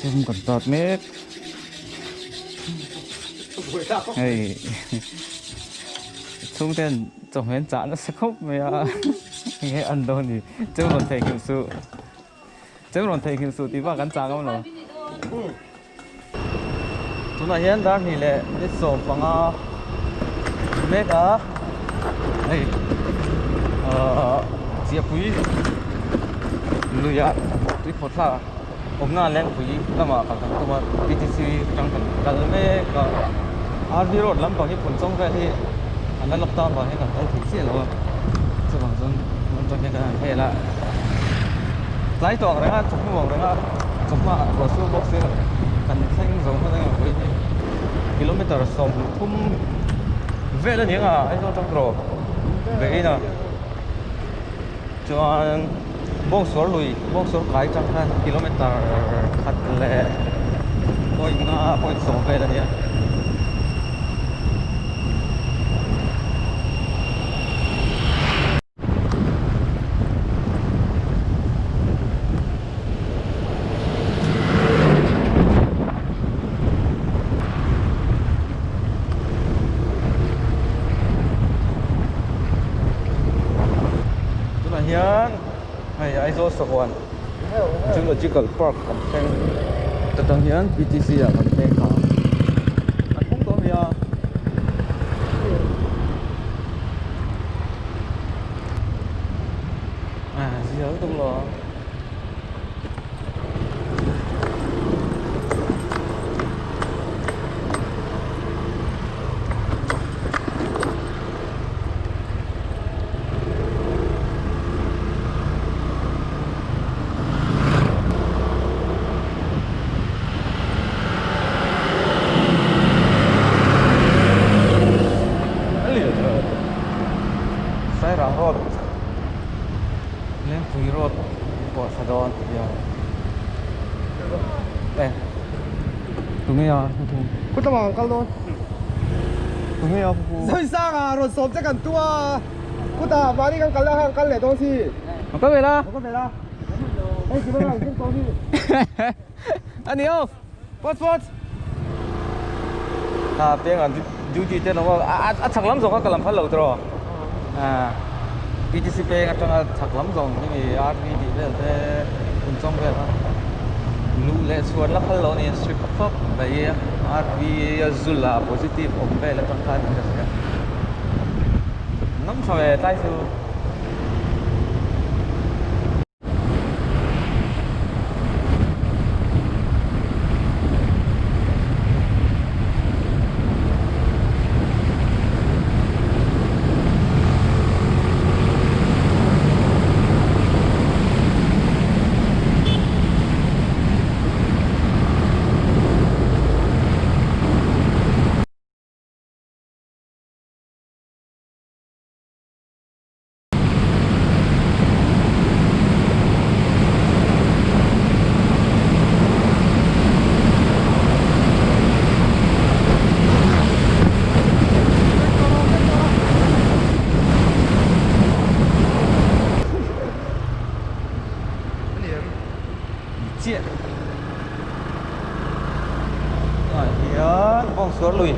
xem còn tọt mét hey chúng tên tổng hiện trả nó sẽ khóc mày à nghe ăn đâu thì chứ còn thầy kiểu sự thì vào cắn trả không nào chúng ta hiện đang thì lệ biết sổ bằng mét á hey chia quý lười à tuy phốt là ông nga lên quý làm mà cả tụi mà BTC trong thành cái mấy cái RV road lắm còn như phun sông vậy thì anh đã lockdown vào hay cả tay thì xịn rồi chứ bằng dân trong cái hay là lái tàu đấy á chụp màu đấy á chụp mà có số box đấy cần xanh giống như thế với km sông thum về là những anh trong rồi về nào cho bông số cái trăm hai km khát lệ point số về là những hiền hay ai zo sa wan geological park kan teng tatang hiền BTC à kan teng ka an khung to mia gì tung lo road lên Pui road của Sài Gòn đây tụi nghe à Kut tama ang kalon. tụi nghe à Sai sang à rồi sốp chắc cần tua. Kut ta bari kang kala hang kal le dong si. mà có về đó Có về la. Hey, chỉ bằng trên con đi. anh yêu post tiếng là duty tên nó chắc lắm rồi có làm phát lâu rồi BTC pe nga tanga thak lam zong ni RV di le te kun chong ve ha nu le suan la khal lo ni strip up bai RV zula positive om ve le tang kha ni ka nam sawe tai su chuyện rồi hiền bông xuống lùi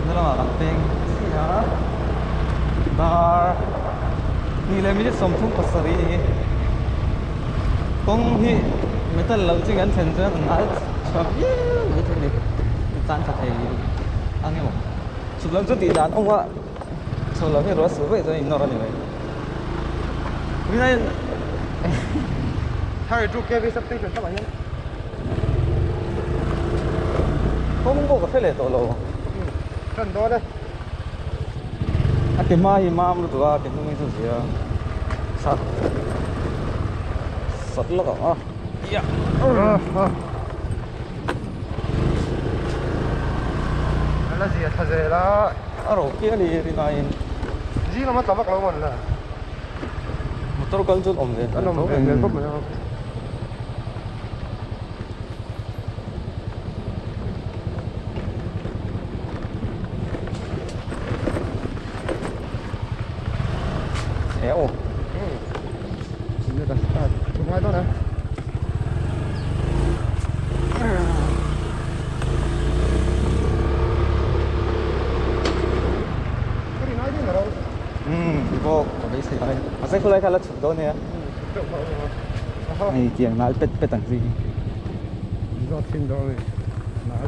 nó là làm tên đó bar ni le mi som thum pasari kong hi metal lau ching an chen chen na chap ye mai the ni tan tha thei ang mo chu lam chu ti dan ong wa chu lam hi ro su ve zo in no ra ni mai vì này Thay trụ kia vi sắp tinh chuẩn các bạn nhé. không có phải lệ tổ lộ Cần đó đây. cái mai imam lu tua cái nung itu sih sat sat lo kok iya Là gì thật dễ là. aro kia đi nain Gì nó mất tao bắt lâu mà là. motor kan chun om deh Anh ông về về không mà. Eo Chúng ta ngay đó nè. sẽ không lấy khá là chụp đâu nè này kiềng nói bết tặng gì do thiên đó này nói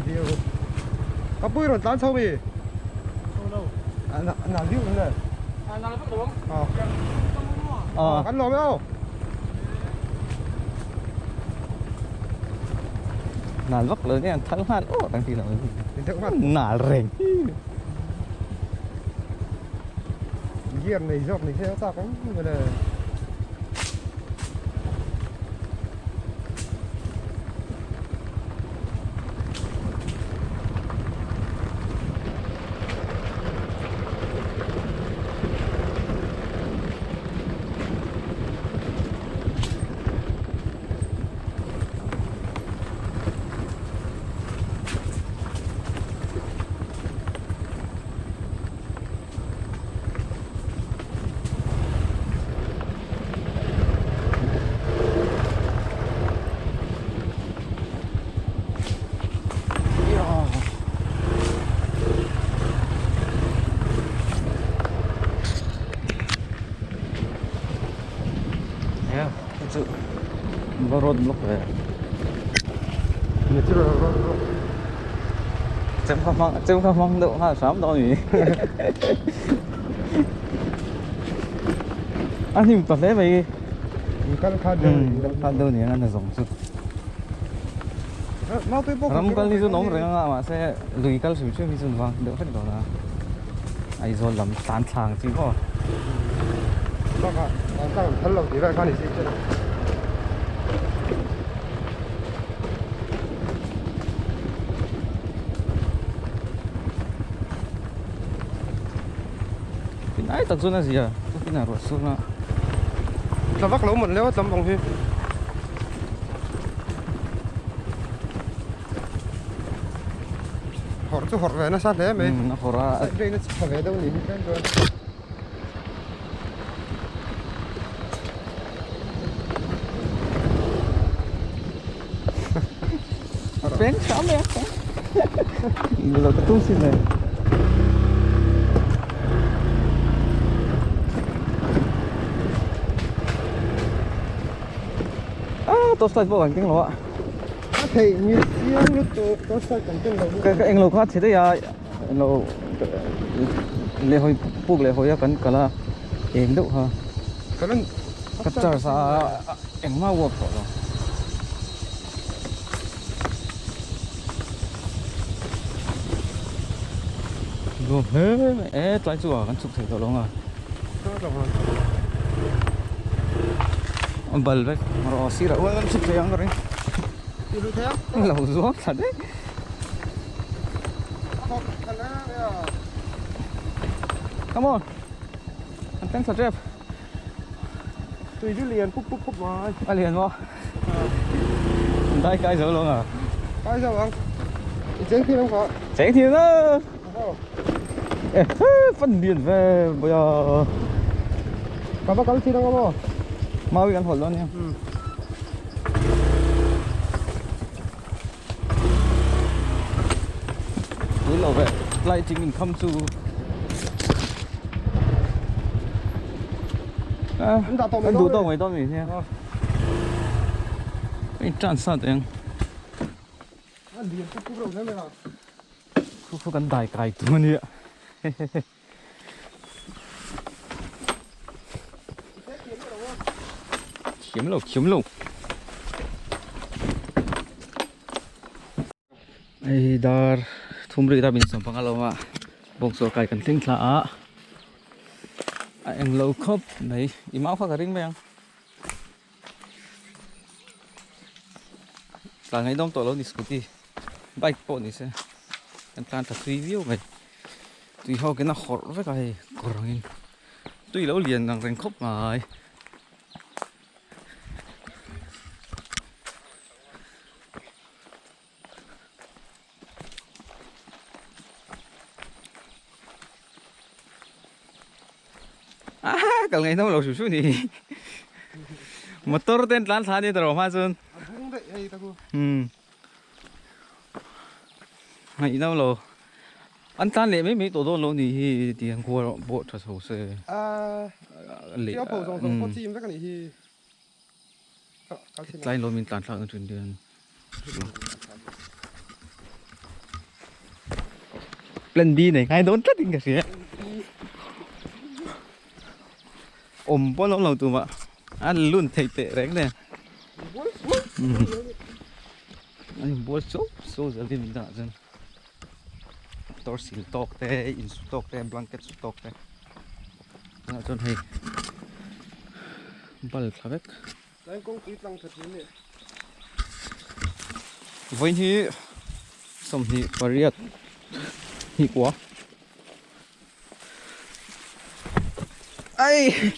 điều có bơi rồi tán sâu đi nào điệu nữa nào là bắt đầu cắn lò mới không nàn vắt lớn nha thắng han ô tặng gì nào nà rèn giềng này giọt này sẽ sao cũng gọi là thực sự có road block về chưa rồi chém không mong độ ha sớm đâu nhỉ anh thì toàn thế mày cắn khá phan đâu nhỉ anh là giống chứ ram kali zo nong renga ma se lui kal su chu mi sun wang de phát đó là ai zo lam tan thang chi ko đó cả đang thân lòng thì lại khá là xịn ai tận dụng là gì à cái nào rồi xuống là ta vắt lỗ mình léo tấm bằng phim họ về nó sát thế mày nó khổ ra đây nó sát về đâu nhỉ cái rồi bén sớm bén rồi cái túi xin này tôi xoay vô cảnh lo ạ thì như tiếng lúc tôi xoay cảnh chân đầu cái anh lô khác thì đấy à lô lễ hội buộc lễ hội cần cả là em đâu ha cái nó cắt chả sa em mà work rồi gồm hết trái chùa con chụp thử rồi luôn à ông bල් vậy mà rồi xí rồi con chụp thử ăn rồi đi được thế lâu xuống thật đấy come on anh thanks for trip tùy chứ liền phúc mà anh liền vô đây cái rồi luôn à cái sao anh chén khi không có chén thì nó phân điện về bây giờ có bác có chi đâu không mau đi ăn hột luôn nha cứ lộ về lại chính mình không su anh đủ tông mấy tông gì nha anh chán sao thế anh liền phúc rồi thế này nào không cần đại cài tụi mình ạ kiếm lục ai dar thumri ta bin som pangaloma bong so kai kan ting thla a eng lo khop nei imau kha ring beng la ngai dom to lo ni scooty bike po ni se kan plan ta review mai tùy ho cái nó khổ với cái korangin tùy lo liền nang reng khop mai kalau ngai nó lâu susu ni motor ten lan sa ni tro ma chun ngai nó lâu anh ta lệ mấy tổ đô lâu thì tiền qua bộ thật hồ sơ lệ tiêu phổ dòng có chim rất là thì lại lâu mình tàn sang trên đường lần đi này ngay đốn rất kinh cái gì ôm bao lâu lâu tụi mà anh luôn thấy tệ đấy nè anh bố số giờ đi mình đã dân tàu xịn tóc thế in tóc thế blanket tóc thế nó cho hay bal khавек đấy cũng quý tăng thật đấy với như xong thì variat thì quá ai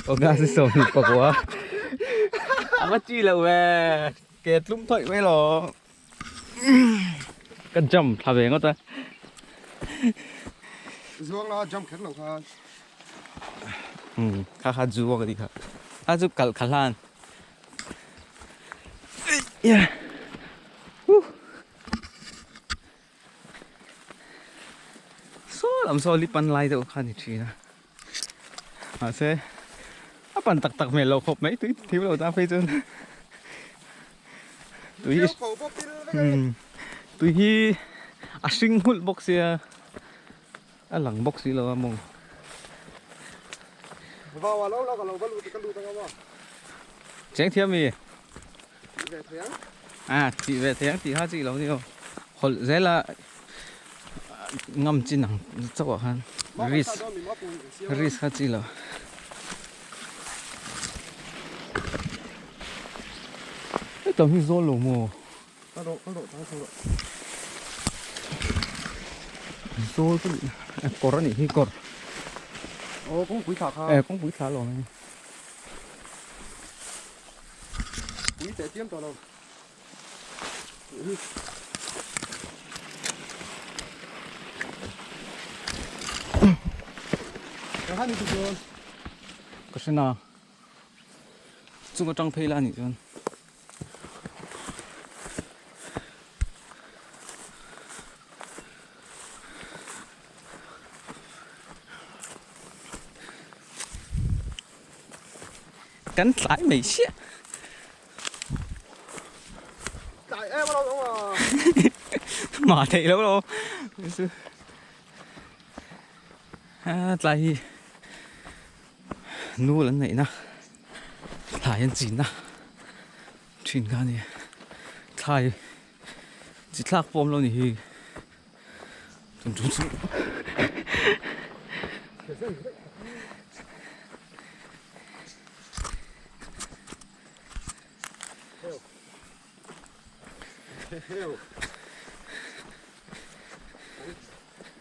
ở nga sẽ xong thì quá mất chi là về kẹt lúng thậy mấy lò cần chầm thả về ngót ta dương là jump khét lòng ha khá du cái gì khá du khá lan yeah so làm sao lipan lại đâu khá nhỉ na à sẽ pan tắc tắc mẹ lâu khop mấy túi thiếu lâu ta phải chân túi hi à sinh hút box ya à lằng box gì lâu mong vào lâu lâu còn cái lụt tăng không chén thiêm gì về tháng à chị về tháng chị hát chị lâu nhiều hồi dễ là ngâm chín nặng cho hắn ris hát chị lâu cái tấm hình rô lổ mồ tăng độ rô cái gì cor này hi cor cũng quý thạc ha cũng quý khá rồi quý tệ tiêm tao đâu hai mươi triệu có xe nào chúng có trong phê là nhỉ chứ cắn sải mày xía tại em đâu đúng à mà thị lắm đâu lại nu lần này nè thải anh chín nè chuyện cái này thải chỉ thắc bom luôn thì chúng chúng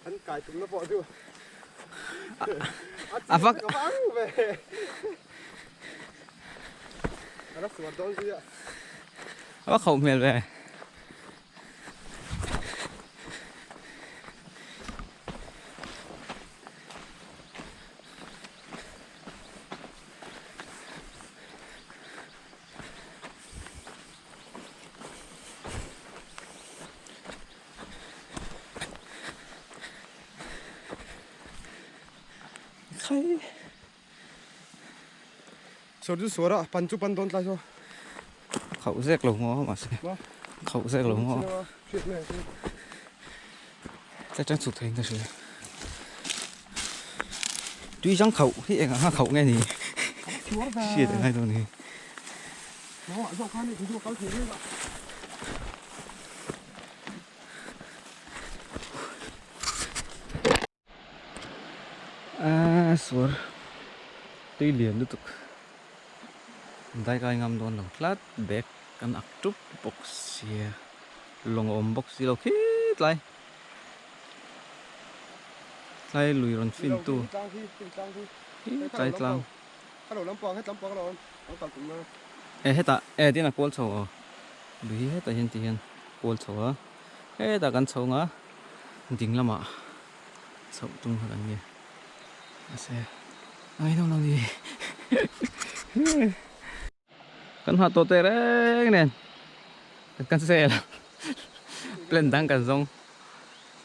anh cài chúng nó vội chưa à vâng về nó sửa đâu gì ạ bác khẩu miền về khai số thứ số đó pan đón lại cho khẩu rét lồng ngó mà xem khẩu rét lồng ngó chắc chắn sụt thành thật sự tuy chẳng khẩu thì anh ha khẩu nghe gì xịt ngay thôi này nó do con này cũng có thể đấy ạ à xuống tuy liền được đây cái ngâm đòn lòng lát bẹt căn ác trúc boxia lòng ôm boxia lâu khít lại lùi ròn phim tu trái lang cái đầu lắm bò hết lắm bò cái đầu nó tập cũng hết ta đi là côn sầu lùi hết ta hiện tiền côn sầu hết ta căn sầu ngã dính lắm ạ sầu tung hơn anh nhỉ xe ai đâu làm gì căn hạt to tê đấy nè căn xe là lên tăng cả rong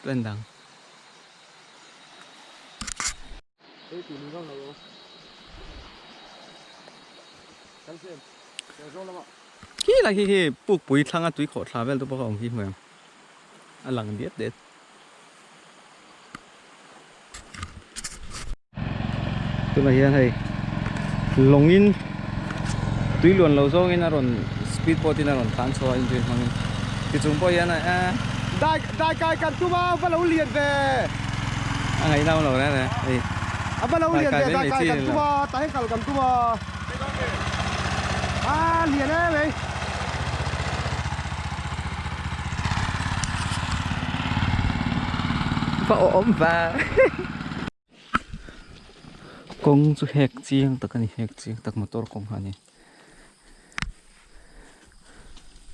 lên đằng Ê, tụi mình không nào rồi. Cắn xem. Để rô lắm ạ. khi là khi buộc bụi thang á túi khổ thà vel tôi bảo ông khi mà anh lằng điết đấy tôi là hiện hay lồng in túi luồn lâu rồi in rồi speedboat in rồi tan xóa in tuyên hàng thì chúng tôi hiện này à Đại cài cắn tu ba bắt đầu liền về. ngày nào lâu đấy này Bắt đầu liền về đại cài chi cắn tu ba, tay cài cắn tu ba. À liền đấy mày. và ôm và công chú hẹt chiang tất cả những hẹt chiang tất motor công hành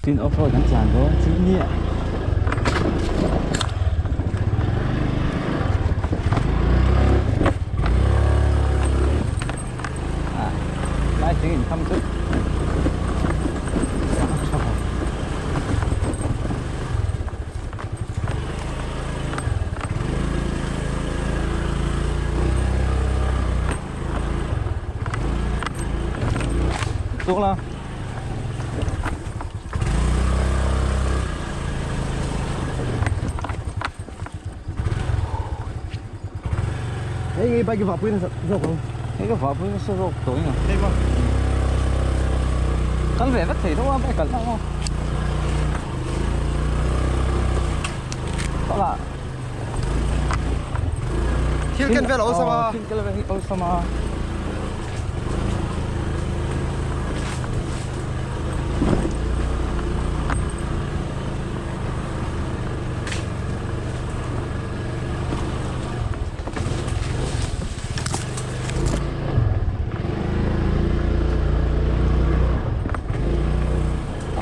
tin off-road đang chán đó chứ nhỉ à lại tiếng thăm chút xuống là Ê, nghe bay cái vỏ pin rộng không? cái vỏ với nó sơ rộp tối nhỉ Đây mà. căn vẻ vất thể thôi phải cẩn thận không đó là Thiên cần về lỗ sao mà? thiên cái là về ô sama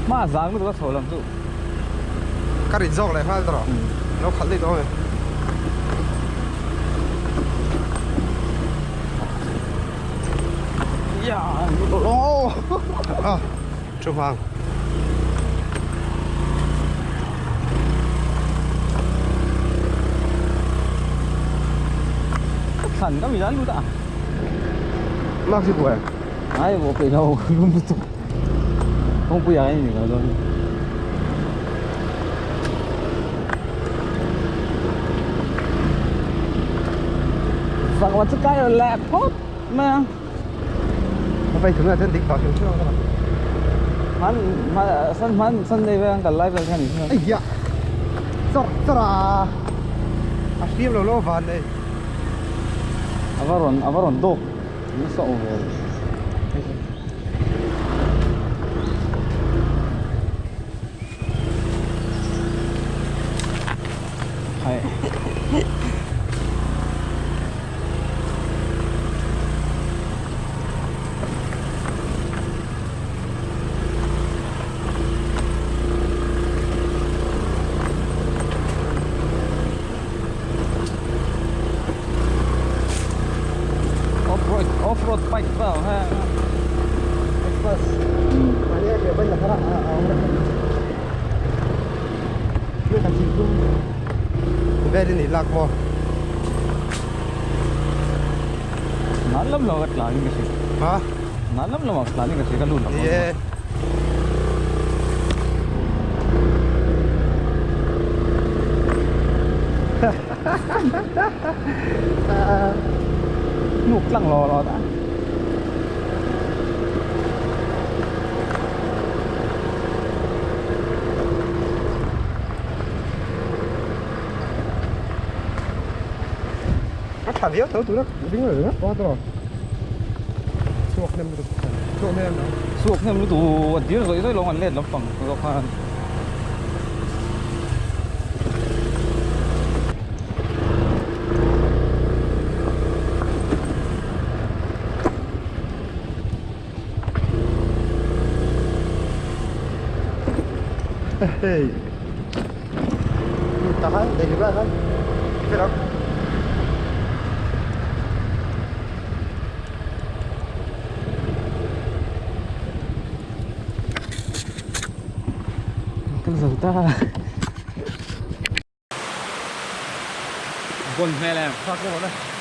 mà giá cũng được số lắm chứ Cái gì rộng lại phải rồi. Nó khẩn đi thôi. dạ ô À, Trung Hoàng. sẵn cái gì đó luôn à Mắc gì vậy? ai bộ phải đâu luôn tụ không bây giờ gì nữa rồiสั่งวันสุดท้ายแหละพอดมา Nó phải thử là thân địch vào thiếu chưa các bạn? มันในเรื่องการไลฟ์แค่นี้ Ây da. Sợ là. À, phim là lô vàn đây. อาวารอนโดกนี่สองเลยใช่ off-road bike ipao ha Express. Mà đây kiểu bên là cái đó. Chưa thành chịu luôn. Về đi nỉ lạc mò. นานลำเราก็ตลาดนี่ก็สิ Hả? นานลำเราตลาดนี่ก็สิก็ลุ้น Yeah. Nụ lăng lò đã Các thằng yếu tớ tụi nó đứng ở đó quá to. Chuột nem được. Chuột nem đó. สวกเนี่ยมันดูวันที่เราได้ลงอันเล่นแล้วฝั่งเราพา Hey. Tahan, đây juga kan. Cái đó. cái giờ ta bồn hè này Phát cái vào đây.